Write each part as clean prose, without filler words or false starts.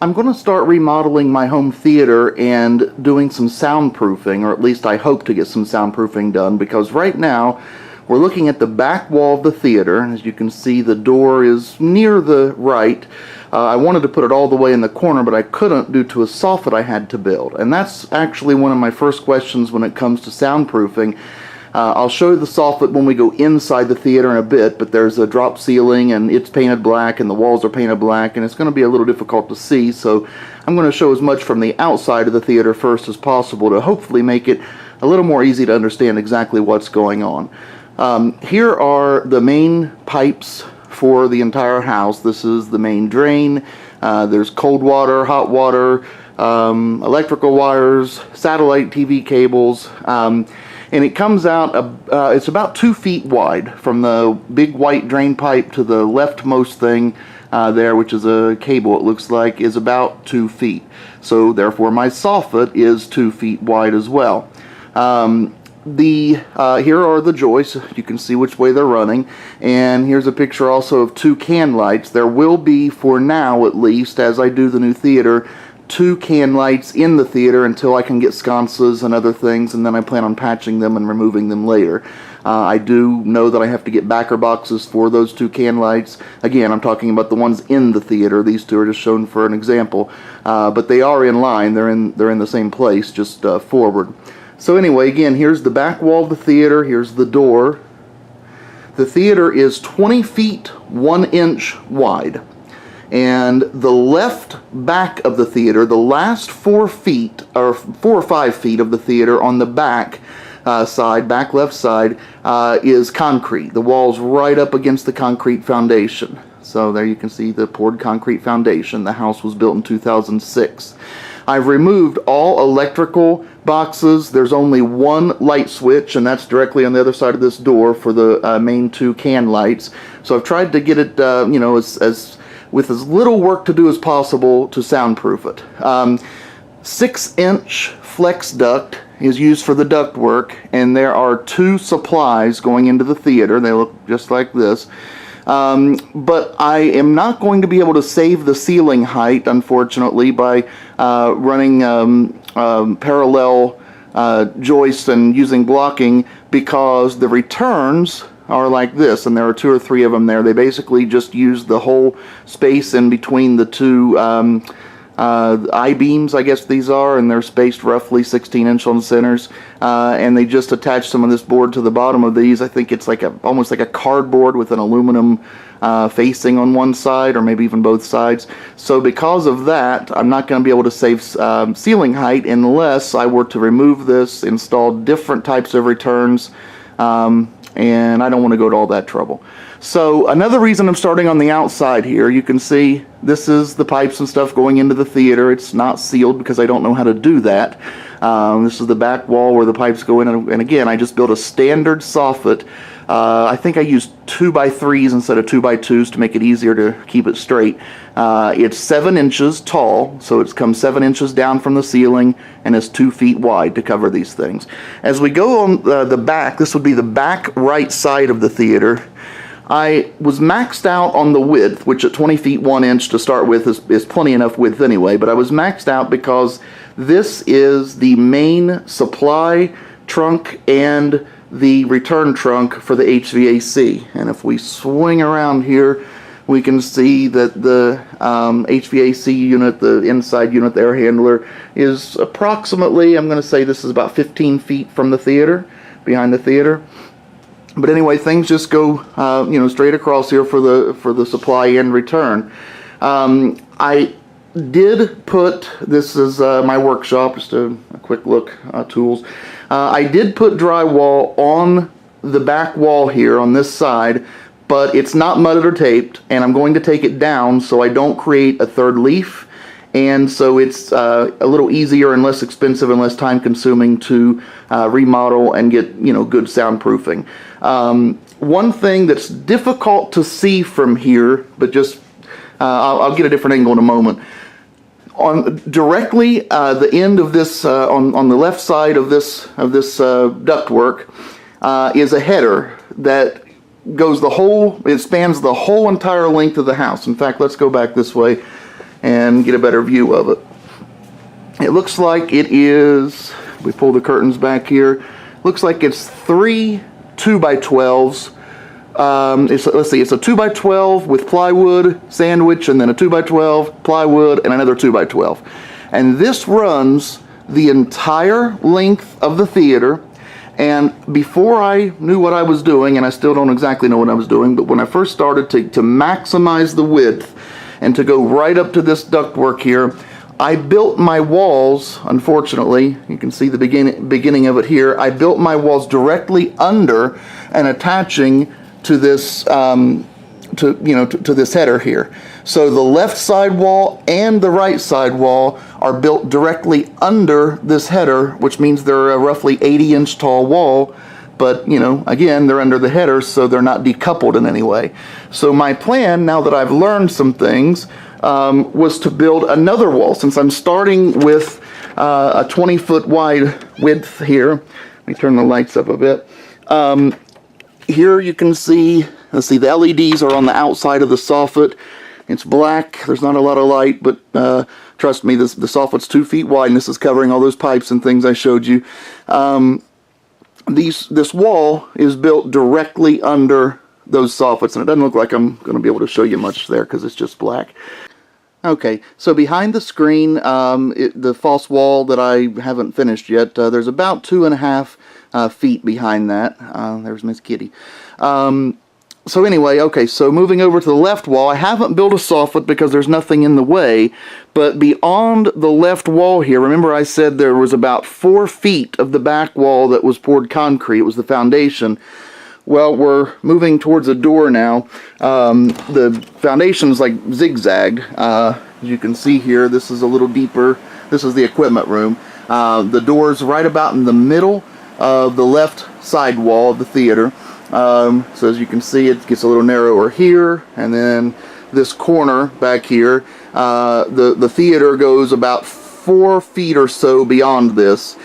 I'm going to start remodeling my home theater and doing some soundproofing, or at least I hope to get some soundproofing done, because right now we're looking at the back wall of the theater. As you can see, the door is near the right. I wanted to put it all the way in the corner, but I couldn't due to a soffit I had to build. And that's actually one of my first questions when it comes to soundproofing. I'll show you the soffit when we go inside the theater in a bit, but there's a drop ceiling and it's painted black and the walls are painted black, and it's going to be a little difficult to see, so I'm going to show as much from the outside of the theater first as possible to hopefully make it a little more easy to understand exactly what's going on. Here are the main pipes for the entire house. This is the main drain. There's cold water, hot water, electrical wires, satellite TV cables, and it comes out, it's about 2 feet wide from the big white drain pipe to the leftmost thing there, which is a cable, it looks like, is about 2 feet. So therefore my soffit is 2 feet wide as well. Here are the joists. You can see which way they're running, and here's a picture also of 2 can lights. There will be, for now at least, as I do the new theater, 2 can lights in the theater until I can get sconces and other things, and then I plan on patching them and removing them later. I do know that I have to get backer boxes for those 2 can lights. Again, I'm talking about the ones in the theater. These 2 are just shown for an example, but they are in line. They're in the same place, just forward. So anyway, again, here's the back wall of the theater. Here's the door. The theater is 20 feet 1 inch wide. And the left back of the theater, the last 4 feet, or 4 or 5 feet of the theater on the back side, back left side, is concrete. The wall's right up against the concrete foundation. So there you can see the poured concrete foundation. The house was built in 2006. I've removed all electrical boxes. There's only 1 light switch, and that's directly on the other side of this door for the main 2 can lights. So I've tried to get it, you know, with as little work to do as possible to soundproof it. 6-inch flex duct is used for the duct work, and there are 2 supplies going into the theater. They look just like this. But I am not going to be able to save the ceiling height, unfortunately, by running parallel joists and using blocking, because the returns are like this, and there are 2 or 3 of them there. They basically just use the whole space in between the 2 I-beams, I guess these are, and they're spaced roughly 16-inch on the centers, and they just attach some of this board to the bottom of these. I think it's like almost like a cardboard with an aluminum facing on one side, or maybe even both sides. So because of that, I'm not going to be able to save ceiling height unless I were to remove this, install different types of returns, and I don't want to go to all that trouble. So another reason I'm starting on the outside here, you can see this is the pipes and stuff going into the theater. It's not sealed because I don't know how to do that. This is the back wall where the pipes go in, and again, I just built a standard soffit. I think I used 2x3s instead of 2x2s to make it easier to keep it straight. It's 7 inches tall, so it's come 7 inches down from the ceiling, and it's 2 feet wide to cover these things. As we go on the back, this would be the back right side of the theater. I was maxed out on the width, which at 20 feet 1 inch to start with is plenty enough width anyway, but I was maxed out because this is the main supply trunk and the return trunk for the HVAC. And if we swing around here, we can see that the HVAC unit, the inside unit, the air handler, is approximately, I'm going to say this is about 15 feet from the theater, behind the theater. But anyway, things just go, you know, straight across here for the supply and return. I did put, this is my workshop, just a quick look, tools. I did put drywall on the back wall here on this side, but it's not mudded or taped, and I'm going to take it down so I don't create a third leaf. And so it's a little easier and less expensive and less time consuming to remodel and get, you know, good soundproofing. One thing that's difficult to see from here, but just I'll get a different angle in a moment. On directly the end of this, on the left side of this ductwork, is a header that goes it spans the whole entire length of the house. In fact, let's go back this way. and get a better view of it. It looks like it is, we pull the curtains back here, looks like it's 3 2x12s. Let's see, it's a 2x12 with plywood sandwich, and then a 2x12 plywood and another 2x12. And this runs the entire length of the theater. And before I knew what I was doing, and I still don't exactly know what I was doing, but when I first started to maximize the width and to go right up to this ductwork here, I built my walls, unfortunately, you can see the beginning of it here, I built my walls directly under and attaching to this, to this header here. So the left side wall and the right side wall are built directly under this header, which means they're a roughly 80-inch tall wall, but, again, they're under the header, so they're not decoupled in any way. So my plan, now that I've learned some things, was to build another wall. Since I'm starting with a 20-foot wide width here, let me turn the lights up a bit. Here you can see, let's see, the LEDs are on the outside of the soffit. It's black, there's not a lot of light, but trust me, the soffit's 2 feet wide, and this is covering all those pipes and things I showed you. This wall is built directly under those soffits, and it doesn't look like I'm going to be able to show you much there because it's just black. Okay, so behind the screen, the false wall that I haven't finished yet, there's about 2.5 feet behind that. There's Miss Kitty. So anyway, okay, so moving over to the left wall, I haven't built a soffit because there's nothing in the way, but beyond the left wall here, remember I said there was about 4 feet of the back wall that was poured concrete, it was the foundation. Well, we're moving towards a door now. The foundation's like zigzagged. As you can see here, this is a little deeper. This is the equipment room. The door's right about in the middle of the left side wall of the theater. So as you can see, it gets a little narrower here, and then this corner back here, the theater goes about 4 feet or so beyond this.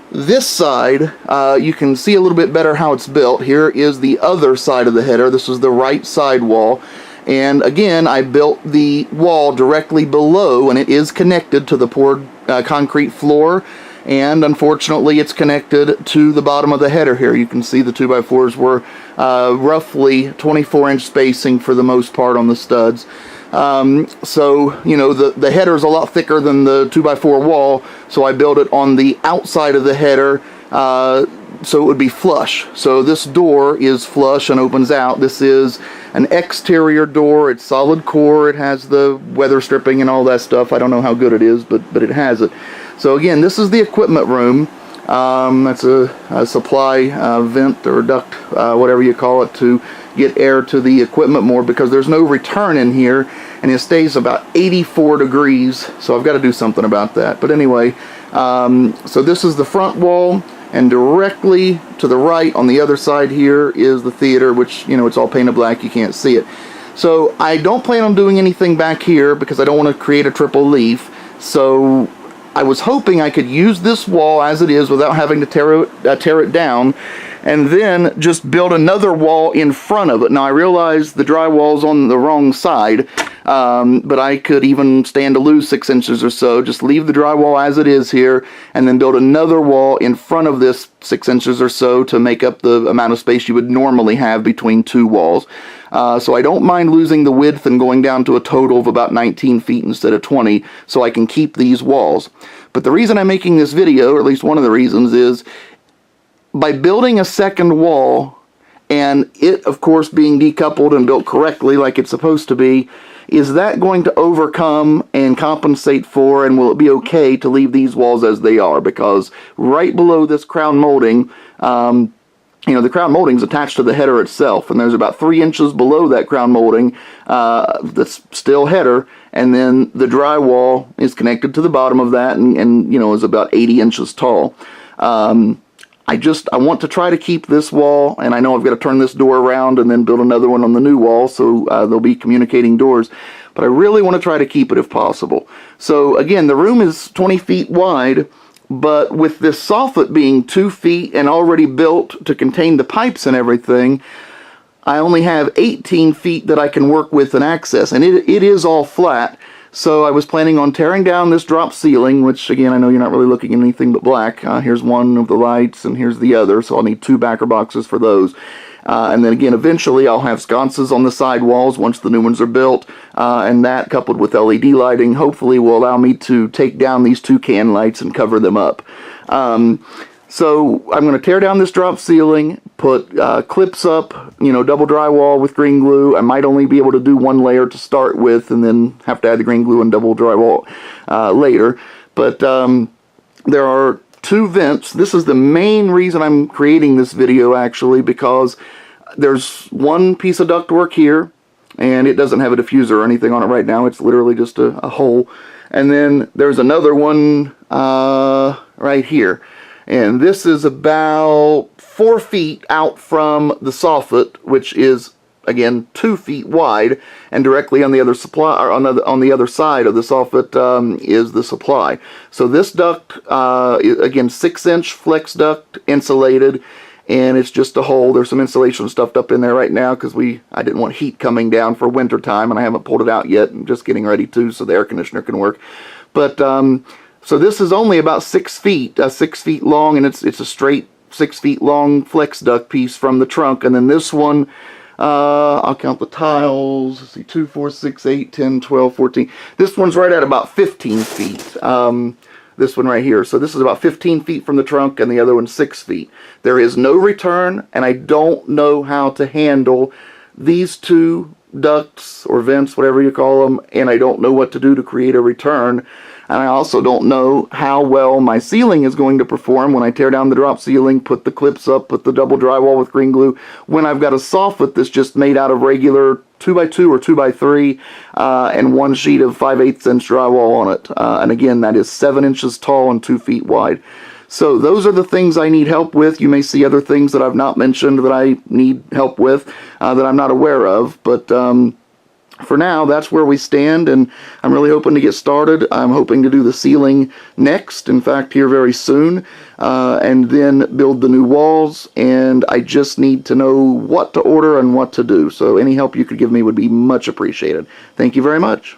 This side, you can see a little bit better how it's built. Here is the other side of the header. This is the right side wall. And again, I built the wall directly below, and it is connected to the poured concrete floor. And unfortunately, it's connected to the bottom of the header here. You can see the 2x4s were roughly 24-inch spacing for the most part on the studs. So, the header is a lot thicker than the 2x4 wall, so I built it on the outside of the header so it would be flush. So this door is flush and opens out. This is an exterior door. It's solid core. It has the weather stripping and all that stuff. I don't know how good it is, but it has it. So again, this is the equipment room. That's a supply vent or duct, whatever you call it, to get air to the equipment more, because there's no return in here, and it stays about 84 degrees, so I've got to do something about that. But anyway, so this is the front wall, and directly to the right on the other side here is the theater, which, it's all painted black, you can't see it. So I don't plan on doing anything back here because I don't want to create a triple leaf. So I was hoping I could use this wall as it is without having to tear it down, and then just build another wall in front of it. Now I realize the drywall's on the wrong side, but I could even stand to lose 6 inches or so, just leave the drywall as it is here, and then build another wall in front of this 6 inches or so to make up the amount of space you would normally have between 2 walls. So I don't mind losing the width and going down to a total of about 19 feet instead of 20, so I can keep these walls. But the reason I'm making this video, or at least one of the reasons, is by building a second wall, and it, of course, being decoupled and built correctly like it's supposed to be, is that going to overcome and compensate for, and will it be okay to leave these walls as they are? Because right below this crown molding, the crown molding is attached to the header itself, and there's about 3 inches below that crown molding that's still header, and then the drywall is connected to the bottom of that, and is about 80 inches tall. I want to try to keep this wall, and I know I've got to turn this door around and then build another one on the new wall, so there'll be communicating doors, but I really want to try to keep it if possible. So again, the room is 20 feet wide, but with this soffit being 2 feet and already built to contain the pipes and everything, I only have 18 feet that I can work with and access, and it is all flat. So I was planning on tearing down this drop ceiling, which again, I know you're not really looking at anything but black. Here's one of the lights and here's the other, so I'll need 2 backer boxes for those. And then again, eventually I'll have sconces on the side walls once the new ones are built, and that coupled with LED lighting hopefully will allow me to take down these 2 can lights and cover them up. So I'm going to tear down this drop ceiling, put clips up, double drywall with green glue. I might only be able to do 1 layer to start with and then have to add the green glue and double drywall later. But there are 2 vents. This is the main reason I'm creating this video, actually, because there's 1 piece of ductwork here, and it doesn't have a diffuser or anything on it right now. It's literally just a hole. And then there's another one right here. And this is about 4 feet out from the soffit, which is, again, 2 feet wide, and directly on the other supply, or on the other side of the soffit is the supply. So this duct, again, 6-inch flex duct, insulated, and it's just a hole. There's some insulation stuffed up in there right now because I didn't want heat coming down for winter time, and I haven't pulled it out yet. I'm just getting ready to, so the air conditioner can work. But so this is only about 6 feet, 6 feet long, and it's a straight 6 feet long flex duct piece from the trunk. And then this one, I'll count the tiles. Let's see, 2, 4, 6, 8, 10, 12, 14. This one's right at about 15 feet. This one right here. So this is about 15 feet from the trunk, and the other one's 6 feet. There is no return, and I don't know how to handle these 2 ducts or vents, whatever you call them, and I don't know what to do to create a return. And I also don't know how well my ceiling is going to perform when I tear down the drop ceiling, put the clips up, put the double drywall with green glue, when I've got a soffit that's just made out of regular 2x2 or 2x3 and 1 sheet of 5/8 inch drywall on it. And again, that is 7 inches tall and 2 feet wide. So those are the things I need help with. You may see other things that I've not mentioned that I need help with that I'm not aware of, but for now, that's where we stand, and I'm really hoping to get started. I'm hoping to do the ceiling next, in fact, here very soon, and then build the new walls, and I just need to know what to order and what to do. So any help you could give me would be much appreciated. Thank you very much.